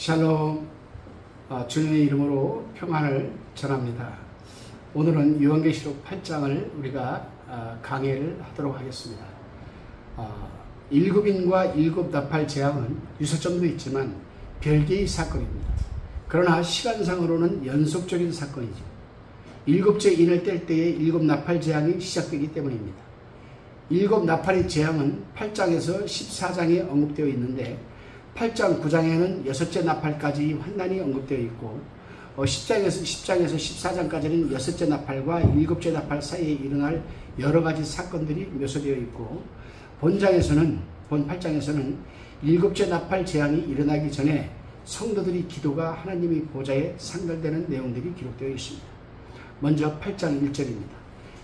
샬롬. 주님의 이름으로 평안을 전합니다. 오늘은 요한계시록 8장을 우리가 강해를 하도록 하겠습니다. 일곱인과 일곱 나팔 재앙은 유사점도 있지만 별개의 사건입니다. 그러나 시간상으로는 연속적인 사건이죠. 일곱째 인을 뗄 때에 일곱 나팔 재앙이 시작되기 때문입니다. 일곱 나팔의 재앙은 8장에서 14장에 언급되어 있는데 8장 9장에는 여섯째 나팔까지 환난이 언급되어 있고 10장에서 14장까지는 여섯째 나팔과 일곱째 나팔 사이에 일어날 여러 가지 사건들이 묘사되어 있고 본 8장에서는 일곱째 나팔 재앙이 일어나기 전에 성도들의 기도가 하나님의 보좌에 상달되는 내용들이 기록되어 있습니다. 먼저 8장 1절입니다.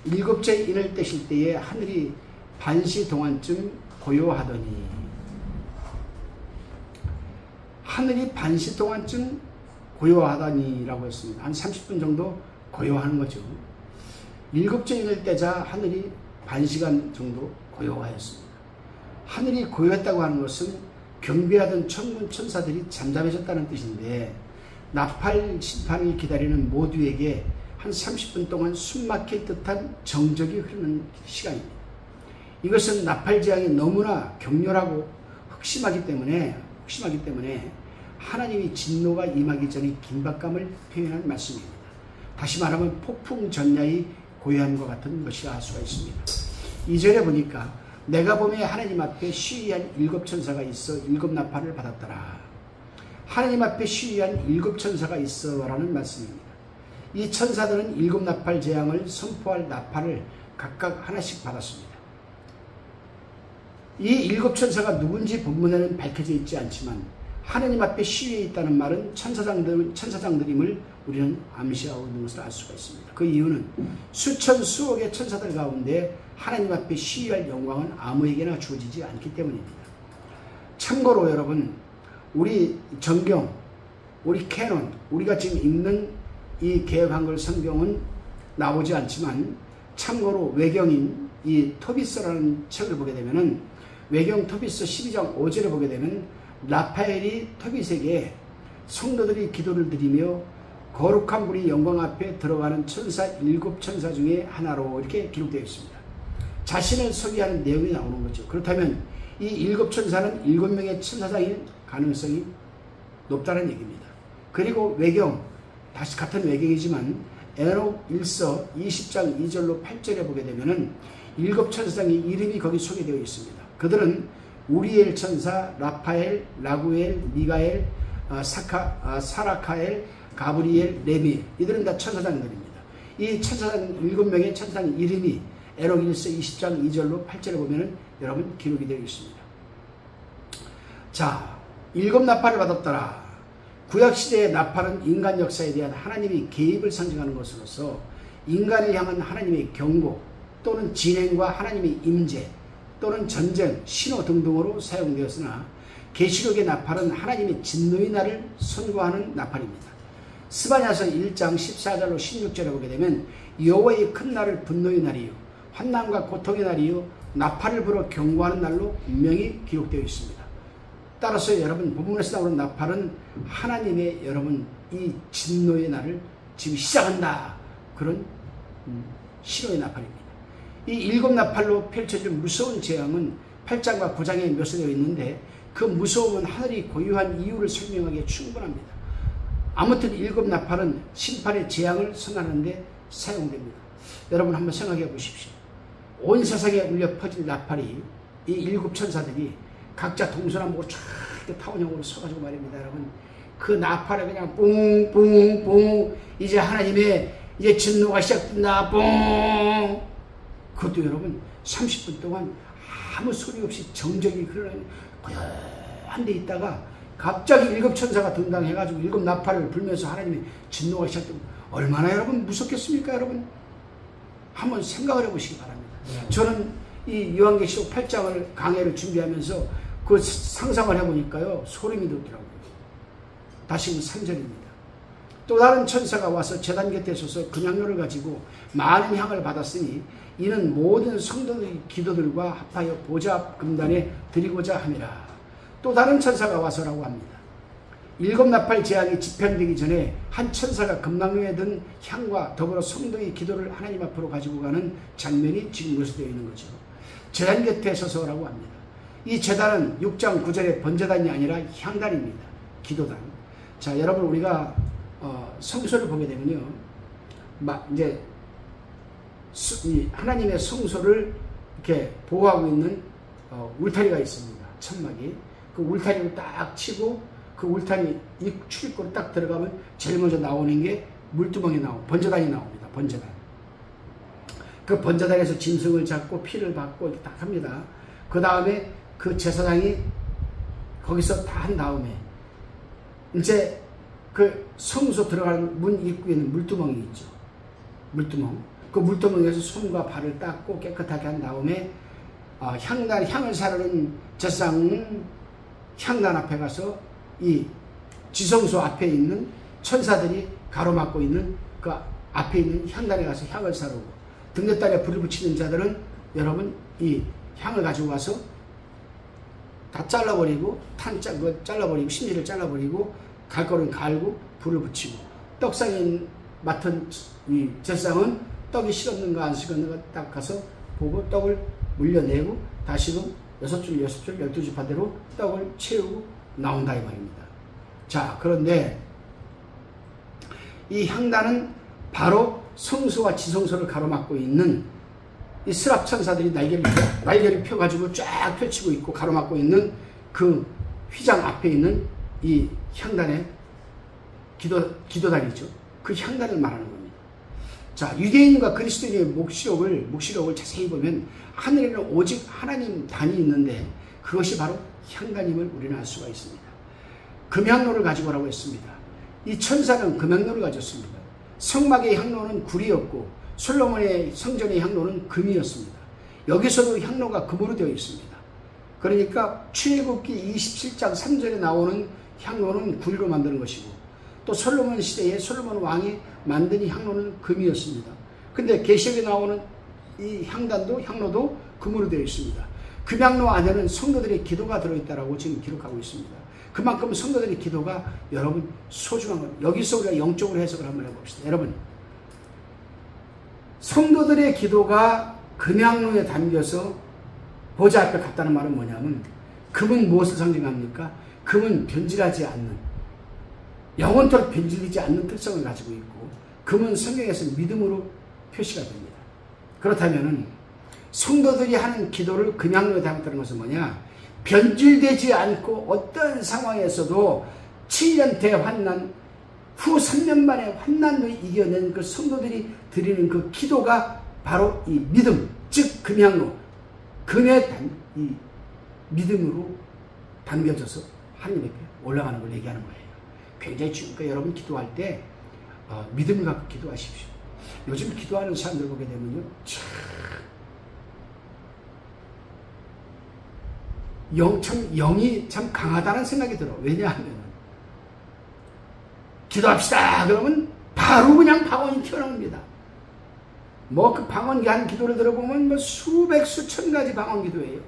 일곱째 인을 떼실 때에 하늘이 반시 동안쯤 고요하더니, 하늘이 반시 동안쯤 고요하다니라고 했습니다. 한 30분 정도 고요하는 거죠. 일곱째 인을 떼자 하늘이 반시간 정도 고요하였습니다. 하늘이 고요했다고 하는 것은 경배하던 천군 천사들이 잠잠해졌다는 뜻인데, 나팔 심판을 기다리는 모두에게 한 30분 동안 숨막힐 듯한 정적이 흐르는 시간입니다. 이것은 나팔 재앙이 너무나 격렬하고 흑심하기 때문에 하나님의 진노가 임하기 전의 긴박감을 표현한 말씀입니다. 다시 말하면 폭풍 전야의 고요함과 같은 것이 알 수가 있습니다. 2절에 보니까 내가 보매 하나님 앞에 시위한 일곱 천사가 있어 일곱 나팔을 받았더라. 하나님 앞에 시위한 일곱 천사가 있어 라는 말씀입니다. 이 천사들은 일곱 나팔 재앙을 선포할 나팔을 각각 하나씩 받았습니다. 이 일곱 천사가 누군지 본문에는 밝혀져 있지 않지만 하나님 앞에 시위에 있다는 말은 천사장들임을 우리는 암시하고 있는 것을 알 수가 있습니다. 그 이유는 수천 수억의 천사들 가운데 하나님 앞에 시위할 영광은 아무에게나 주어지지 않기 때문입니다. 참고로 여러분, 우리 정경, 우리 캐논, 우리가 지금 읽는 이 개역한글 성경은 나오지 않지만 참고로 외경인 이 토비스라는 책을 보게 되면은 외경 토비스 12장 5절에 보게 되면 라파엘이 토빗에게 성도들이 기도를 드리며 거룩한 분이 영광 앞에 들어가는 천사 일곱 천사 중에 하나로 이렇게 기록되어 있습니다. 자신을 소개하는 내용이 나오는 거죠. 그렇다면 이 일곱 천사는 7명의 천사장일 가능성이 높다는 얘기입니다. 그리고 외경, 다시 같은 외경이지만 에녹 1서 20장 2절로 8절에 보게 되면은 일곱 천사장의 이름이 거기 소개되어 있습니다. 그들은 우리엘 천사, 라파엘, 라구엘, 미가엘, 사라카엘, 가브리엘, 레미엘, 이들은 다 천사장들입니다. 이 천사장 7명의 천사장 이름이 에녹 1서 20장 2절로 8절에 보면은 여러분 기록이 되어 있습니다. 자, 일곱 나팔을 받았더라. 구약시대의 나팔은 인간 역사에 대한 하나님의 개입을 상징하는 것으로서 인간을 향한 하나님의 경고 또는 진행과 하나님의 임재 또는 전쟁, 신호 등등으로 사용되었으나 계시록의 나팔은 하나님의 진노의 날을 선고하는 나팔입니다. 스바냐서 1장 14절로 16절에 보게 되면 여호와의 큰 날을 분노의 날이요 환난과 고통의 날이요 나팔을 불어 경고하는 날로 분명히 기록되어 있습니다. 따라서 여러분 본문에서 나오는 나팔은 하나님의 여러분 이 진노의 날을 지금 시작한다, 그런 신호의 나팔입니다. 이 일곱 나팔로 펼쳐진 무서운 재앙은 8장과 9장에 묘사되어 있는데 그 무서움은 하늘이 고요한 이유를 설명하기에 충분합니다. 아무튼 일곱 나팔은 심판의 재앙을 선언하는 데 사용됩니다. 여러분 한번 생각해 보십시오. 온 세상에 울려 퍼질 나팔이 이 일곱 천사들이 각자 동서남북으로 쫙 타원형으로 서가지고 말입니다. 여러분 그 나팔에 그냥 뿡뿡뿡 이제 하나님의 이제 진노가 시작된다 뿡. 그것도 여러분 30분 동안 아무 소리 없이 정적이 흐르는 고요한 데 있다가 갑자기 일곱 천사가 등장해가지고 일곱 나팔을 불면서 하나님의 진노가 시작되면 얼마나 여러분 무섭겠습니까? 여러분 한번 생각을 해보시기 바랍니다. 저는 이 요한계시록 8장을 강해를 준비하면서 그 상상을 해보니까요 소름이 돋더라고요. 다시 3절입니다. 또 다른 천사가 와서 제단 곁에 서서 금향로를 가지고 많은 향을 받았으니 이는 모든 성도들의 기도들과 합하여 보좌 앞 금단에 드리고자 함이라. 또 다른 천사가 와서라고 합니다. 일곱 나팔 재앙이 집행되기 전에 한 천사가 금낭루에 든 향과 더불어 성도의 기도를 하나님 앞으로 가지고 가는 장면이 지금 묘사되어 있는 거죠. 제단 곁에 서서라고 합니다. 이 제단은 6장 9절의 번제단이 아니라 향단입니다. 기도단. 자, 여러분 우리가 성소를 보게 되면요, 이제 하나님의 성소를 이렇게 보호하고 있는 울타리가 있습니다. 천막이. 그 울타리를 딱 치고 그 울타리 이 출입구로 딱 들어가면 제일 먼저 나오는 게 물두멍이 번제단이 나옵니다. 번제단. 그 번제단에서 짐승을 잡고 피를 받고 이렇게 딱 합니다. 그 다음에 그 제사장이 거기서 다 한 다음에 이제 그 성소 들어가는 문 입구에는 물두멍이 있죠. 물두멍. 그 물두멍에서 손과 발을 닦고 깨끗하게 한 다음에 향을 사르는 제사장은 향단 앞에 가서 이 지성소 앞에 있는 천사들이 가로막고 있는 그 앞에 있는 향단에 가서 향을 사르고, 등대단에 불을 붙이는 자들은 여러분 이 향을 가지고 가서 다 잘라버리고 잘라버리고 심지를 잘라버리고 갈 거는 갈고 불을 붙이고, 떡상에 맡은 이 제사장은 떡이 식었는가 안 식었는가 딱 가서 보고 떡을 물려내고 다시금 6줄 12줄 반대로 떡을 채우고 나온다 이 말입니다. 자, 그런데 이 향단은 바로 성소와 지성소를 가로막고 있는 이 스랍 천사들이 날개를 펴가지고 쫙 펼치고 있고 가로막고 있는 그 휘장 앞에 있는 이 향단의 기도단이죠. 그 향단을 말하는 겁니다. 자, 유대인과 그리스도인의 묵시록을 자세히 보면 하늘에는 오직 하나님 단이 있는데 그것이 바로 향단임을 우리는 알 수가 있습니다. 금향로를 가지고 오라고 했습니다. 이 천사는 금향로를 가졌습니다. 성막의 향로는 굴이었고 솔로몬의 성전의 향로는 금이었습니다. 여기서도 향로가 금으로 되어 있습니다. 그러니까 출애굽기 27장 3절에 나오는 향로는 굴로 만드는 것이고, 또 솔로몬 시대에 솔로몬 왕이 만든 이 향로는 금이었습니다. 근데 계시록에 나오는 이 향로도 금으로 되어 있습니다. 금향로 안에는 성도들의 기도가 들어있다라고 지금 기록하고 있습니다. 그만큼 성도들의 기도가 여러분 소중한 겁니다. 여기서 우리가 영적으로 해석을 한번 해봅시다. 여러분, 성도들의 기도가 금향로에 담겨서 보좌 앞에 갔다는 말은 뭐냐면, 금은 무엇을 상징합니까? 금은 변질하지 않는, 영원토록 변질되지 않는 특성을 가지고 있고, 금은 성경에서 믿음으로 표시가 됩니다. 그렇다면 성도들이 하는 기도를 금향로에 담았다는 것은 뭐냐? 변질되지 않고 어떤 상황에서도 7년 대환난 후 3년 만에 환난을 이겨낸 그 성도들이 드리는 그 기도가 바로 이 믿음, 즉 금향로, 금의 이 믿음으로 담겨져서 하나님 앞에 올라가는 걸 얘기하는 거예요. 굉장히 중요하니까 여러분 기도할 때 믿음을 갖고 기도하십시오. 요즘 기도하는 사람들 보게 되면요, 영이 참 강하다는 생각이 들어. 왜냐하면 기도합시다 그러면 바로 그냥 방언이 튀어나옵니다. 뭐 그 방언 한 기도를 들어보면 뭐 수백 수천 가지 방언 기도예요.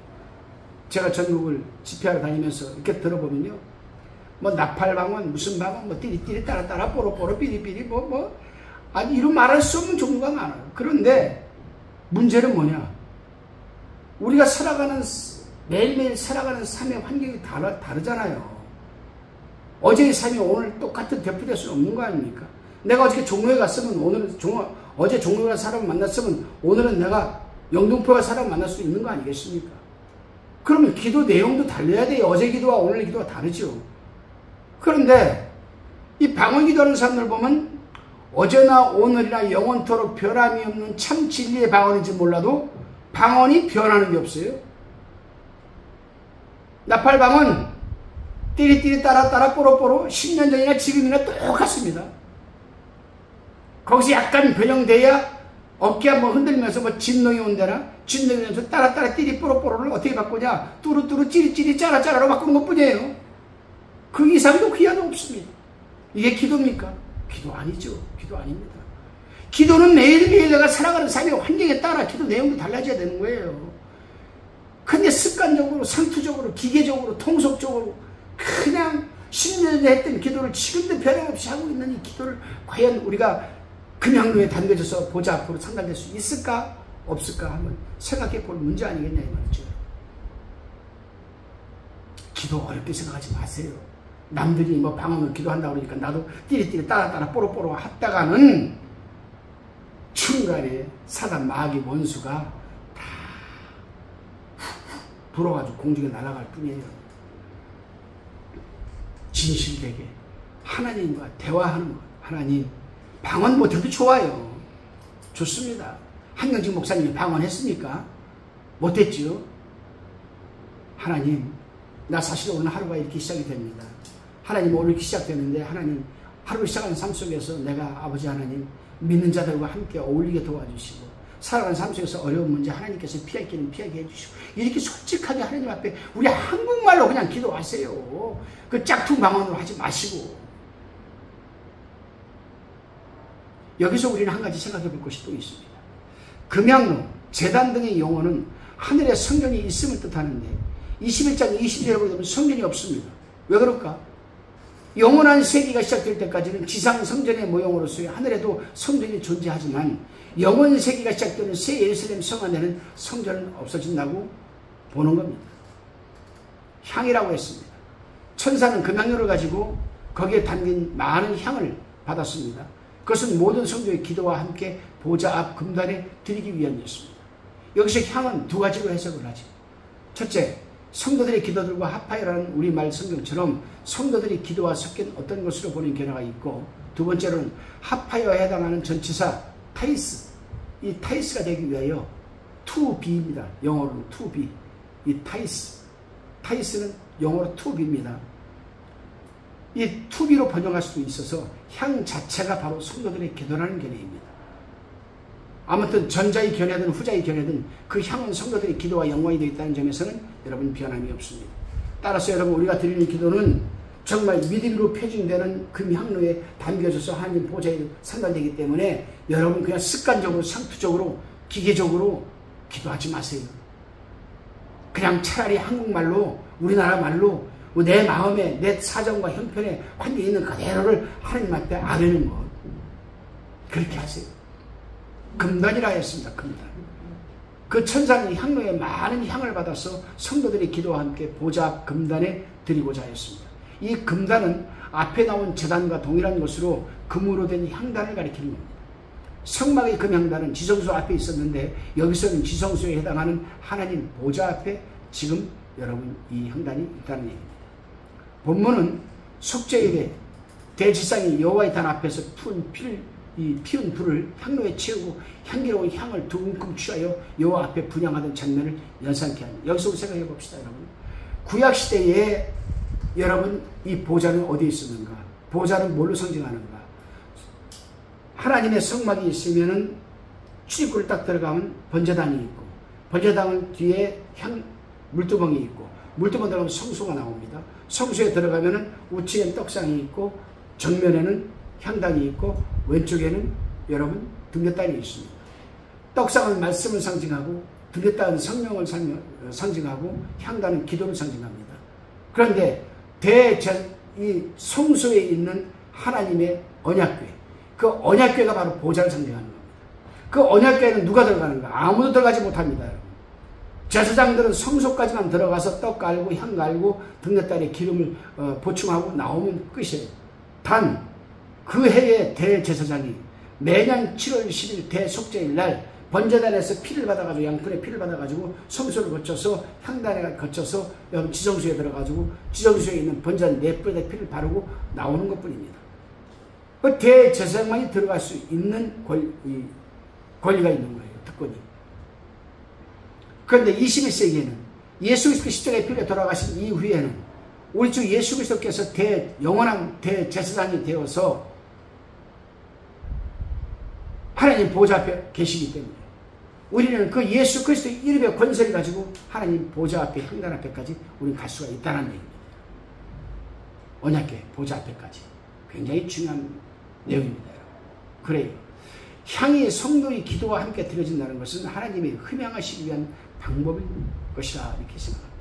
제가 전국을 집회하러 다니면서 이렇게 들어보면요, 뭐 나팔 방언, 무슨 방언, 뭐 띠리띠리 따라따라 뽀로뽀로 삐리삐리 아니 이런 말할 수 없는 종류가 많아요. 그런데 문제는 뭐냐? 우리가 매일매일 살아가는 삶의 환경이 다르잖아요. 어제의 삶이 오늘 똑같은 대표될 수는 없는 거 아닙니까? 내가 어저께 종로에 갔으면 어제 종로에 간 사람을 만났으면 오늘은 내가 영등포에 간 사람을 만날 수 있는 거 아니겠습니까? 그러면 기도 내용도 달라야 돼요. 어제 기도와 오늘 기도가 다르죠. 그런데 이 방언 기도하는 사람들 보면 어제나 오늘이나 영원토록 변함이 없는 참 진리의 방언인지 몰라도 방언이 변하는 게 없어요. 나팔 방언 띠리띠리 따라따라 뽀로뽀로 10년 전이나 지금이나 똑같습니다. 거기서 약간 변형돼야 어깨 한번 흔들면서 뭐 진동이 온다나 진동이면서 따라따라 띠리 뽀로뽀로를 어떻게 바꾸냐, 뚜루뚜루 찌리찌리 짜라짜라로 바꾸는 것 뿐이에요. 그 이상도 귀하도 없습니다. 이게 기도입니까? 기도 아니죠. 기도 아닙니다. 기도는 매일매일 내가 살아가는 삶의 환경에 따라 기도 내용도 달라져야 되는 거예요. 근데 습관적으로, 상투적으로, 기계적으로, 통속적으로 그냥 10년 전에 했던 기도를 지금도 변함없이 하고 있는 이 기도를 과연 우리가 금양로에 담겨져서 보좌 앞으로 상달될 수 있을까 없을까 한번 생각해 볼 문제 아니겠냐 이 말이죠. 기도 어렵게 생각하지 마세요. 남들이 뭐 방언으로 기도한다고 그러니까 나도 띠리띠리 따라따라 뽀로뽀로 하다가는 중간에 사단 마귀 원수가 다 불어가지고 공중에 날아갈 뿐이에요. 진실되게 하나님과 대화하는 것. 하나님 방언 못해도 좋아요. 좋습니다. 한경직 목사님이 방언했습니까? 못했죠. 하나님 나 사실 오늘 하루가 이렇게 시작이 됩니다. 하나님 오늘 이렇게 시작되는데 하나님 하루를 시작하는 삶 속에서 내가 아버지 하나님 믿는 자들과 함께 어울리게 도와주시고 살아가는 삶 속에서 어려운 문제 하나님께서 피할 길은 피하게 해주시고 이렇게 솔직하게 하나님 앞에 우리 한국말로 그냥 기도하세요. 그 짝퉁 방언으로 하지 마시고. 여기서 우리는 한 가지 생각해 볼 것이 또 있습니다. 금양로, 제단 등의 용어는 하늘에 성전이 있음을 뜻하는데 21장 20절에 보면 성전이 없습니다. 왜 그럴까? 영원한 세기가 시작될 때까지는 지상 성전의 모형으로서의 하늘에도 성전이 존재하지만 영원 세기가 시작되는 새 예루살렘 성 안에는 성전은 없어진다고 보는 겁니다. 향이라고 했습니다. 천사는 금양로를 가지고 거기에 담긴 많은 향을 받았습니다. 그것은 모든 성도의 기도와 함께 보좌 앞 금단에 드리기 위함이었습니다. 여기서 향은 두 가지로 해석을 하죠. 첫째, 성도들의 기도들과 합하여라는 우리말 성경처럼 성도들의 기도와 섞인 어떤 것으로 보는 견해가 있고, 두 번째로는 합하여에 해당하는 전치사 타이스, 이 타이스가 되기 위하여 to be입니다. 영어로 to be. 이 타이스는 영어로 to be입니다. 이 to be로 번역할 수도 있어서 향 자체가 바로 성도들의 기도라는 견해입니다. 아무튼 전자의 견해든 후자의 견해든 그 향은 성도들의 기도와 영광이 되어 있다는 점에서는 여러분 변함이 없습니다. 따라서 여러분 우리가 드리는 기도는 정말 믿음으로 표징되는 금향로에 담겨져서 하나님 보좌에 상달되기 때문에 여러분 그냥 습관적으로 상투적으로 기계적으로 기도하지 마세요. 그냥 차라리 한국말로 우리나라 말로 내 마음에 내 사정과 형편에 환경에 있는 그대로를 하나님 앞에 아뢰는 것, 그렇게 하세요. 금단이라 했습니다. 금단. 그 천사는 향로에 많은 향을 받아서 성도들의 기도와 함께 보좌 앞 금단에 드리고자 했습니다. 이 금단은 앞에 나온 제단과 동일한 것으로 금으로 된 향단을 가리키는 겁니다. 성막의 금향단은 지성소 앞에 있었는데 여기서는 지성소에 해당하는 하나님 보좌 앞에 지금 여러분 이 향단이 있다는 얘기입니다. 본문은 속죄일에 대지상이 여호와의 단 앞에서 피운 불을 향로에 채우고 향기로운 향을 두 움큼 취하여 여호와 앞에 분향하던 장면을 연상케 합니다. 여기서 생각해 봅시다. 여러분, 구약시대에 여러분 이 보좌는 어디에 있었는가? 보좌는 뭘로 상징하는가? 하나님의 성막이 있으면은 출입구를 딱 들어가면 번제단이 있고, 번제단 뒤에 물두멍이 있고, 물두멍 들어가면 성소가 나옵니다. 성소에 들어가면은 우측엔 떡상이 있고, 정면에는 향단이 있고, 왼쪽에는 여러분 등대단이 있습니다. 떡상은 말씀을 상징하고, 등대단은 성령을 상징하고, 향단은 기도를 상징합니다. 그런데 이 성소에 있는 하나님의 언약궤, 그 언약궤가 바로 보좌를 상징하는 겁니다. 그 언약궤에는 누가 들어가는가? 아무도 들어가지 못합니다. 제사장들은 성소까지만 들어가서 떡 갈고 향 갈고 등대단에 기름을 보충하고 나오면 끝이에요. 단 그 해의 대제사장이 매년 7월 10일 대속죄일 날 번제단에서 피를 받아가지고 양푼의 피를 받아가지고 성소를 거쳐서 향단에 거쳐서 지성소에 들어가지고 지성소에 있는 번제단 네 뿔의 피를 바르고 나오는 것뿐입니다. 그 대제사장만이 들어갈 수 있는 권리가 있는 거예요. 특권이. 그런데 21세기에는 예수 그리스도 십자가의 피로 돌아가신 이후에는 우리 주 예수 그리스도께서 영원한 대제사장이 되어서 하나님 보좌 앞에 계시기 때문에 우리는 그 예수 그리스도의 이름의 권세를 가지고 하나님 보좌 앞에 향단 앞에까지 우리는 갈 수가 있다는 얘기입니다. 언약궤 보좌 앞에까지. 굉장히 중요한 내용입니다. 그래요. 향이 성도의 기도와 함께 드려진다는 것은 하나님이 흠양하시기 위한 방법인 것이라 이렇게 생각합니다.